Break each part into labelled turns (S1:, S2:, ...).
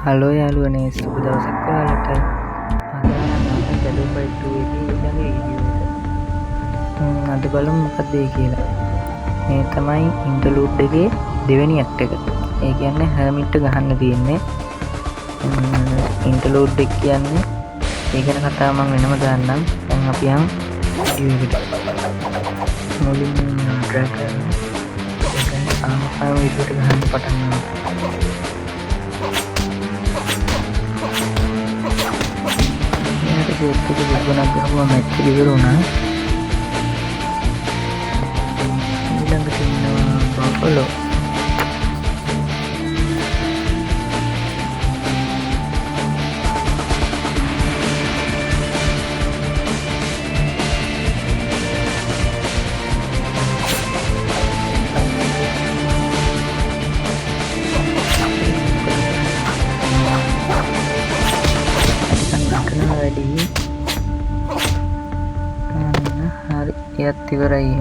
S1: Hello යාළුවනේ සුබ දවසක් ඔයාලට. අද නම් බැලු බයිට් 2 එකේ ඊළඟ වීඩියෝ එක. අද බලමු මොකක්ද ඒ කියලා. මේ තමයි ඉන්ටර්ලූඩ් එකේ දෙවෙනි ඇක්ට් එක. ඒ කියන්නේ හර්මිට් ගහන්න තියෙන්නේ. ඉන්ටර්ලූඩ් එක කියන්නේ ඒ ගැන කතාව මම වෙනම දාන්නම්. දැන් අපි යන් වීඩියෝ එකට. මුලින්ම ඩ්‍රැග් කරන්න. ඒක ආම වීඩියෝ එක ගහන්න පටන් ගන්නවා. ඒක ගොඩක් ගහුවා මැච් එක ඉවර වුණා. ඊළඟට ඉන්නවා බෆලෝ. හරි එයත් ඉවරයි.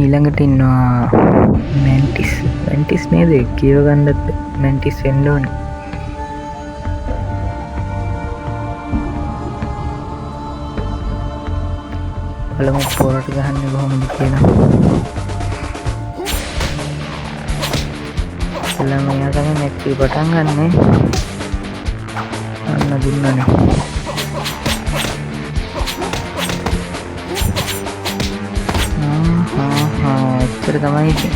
S1: ඊළඟට ඉන්නවා මැන්ටිස් නේද? කියව ගන්නත් මැන්ටිස් වෙන්න ඕනේ. බලමු පොරට ගහන්නේ කොහොමද කියලා. මෙයා තමයි මැච් එක පටන් ගන්නෙ. අන්න දුන්නනේ. එච්චර තමයි ඉතින්.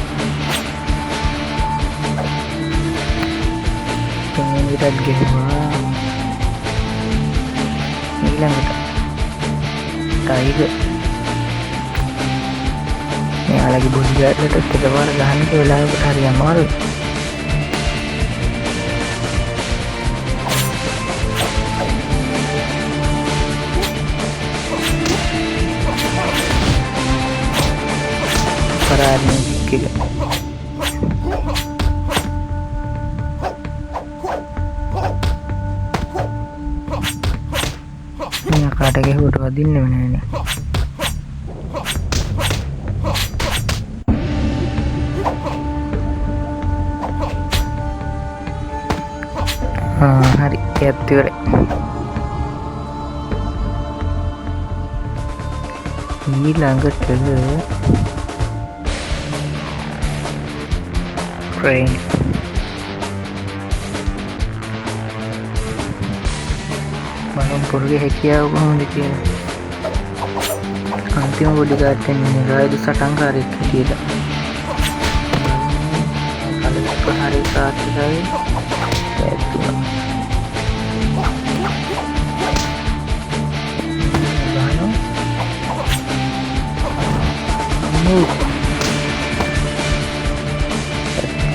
S1: තුන්වෙනිටත් ගෙවුවා. ඊළඟට ටයිගර්. මෙයාලගේ බොඩිගාඩ්ලටත් එකපාර ගහන්න වෙලාවකට හරි අමාරුයි. music එක. මෙයා කාට ගැහුවට වදින්නේම නෑනේ. හරි ඒත් ඉවරයි. ඊළඟට train. බලමු පොරගේ හැකියාව කොහොමද කියලා. අන්තිම බොඩිගාඩ් එකෙන් රායදු සටන්කාරයෙක් කියලා. කලින් හරි සාර්ථකයි. ඒත්තුන.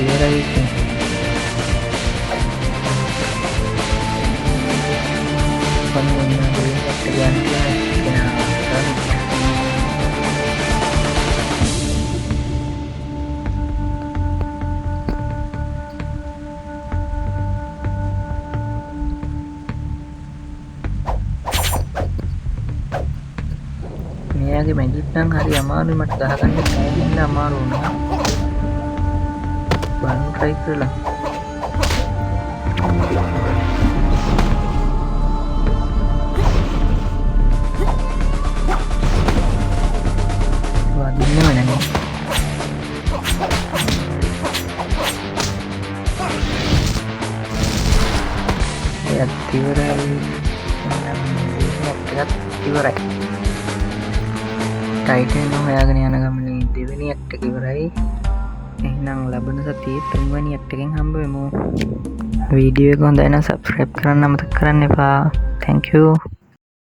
S1: ඉවරයි ඉතින්. මෙයාගේ මැජික් නම් හරි අමාරුයි. මට ගහගන්න බැහැ අමාරු වුණා. බලමු try කරලා. වදින්නම නැහැ. ඒත් ඉවරයි. එකත් ඉවරයි. ටයිටන් හොයාගෙන යන ගමනේ දෙවෙනි ඇක්ට් එක ඉවරයි. එහෙනම් ලබන සතියේ තුන්වෙනි ඇක්ට් එකෙන් හම්බ වෙමු. වීඩියෝ එක හොඳයි නම් subscribe කරන්න අමතක කරන්න එපා. Thank you.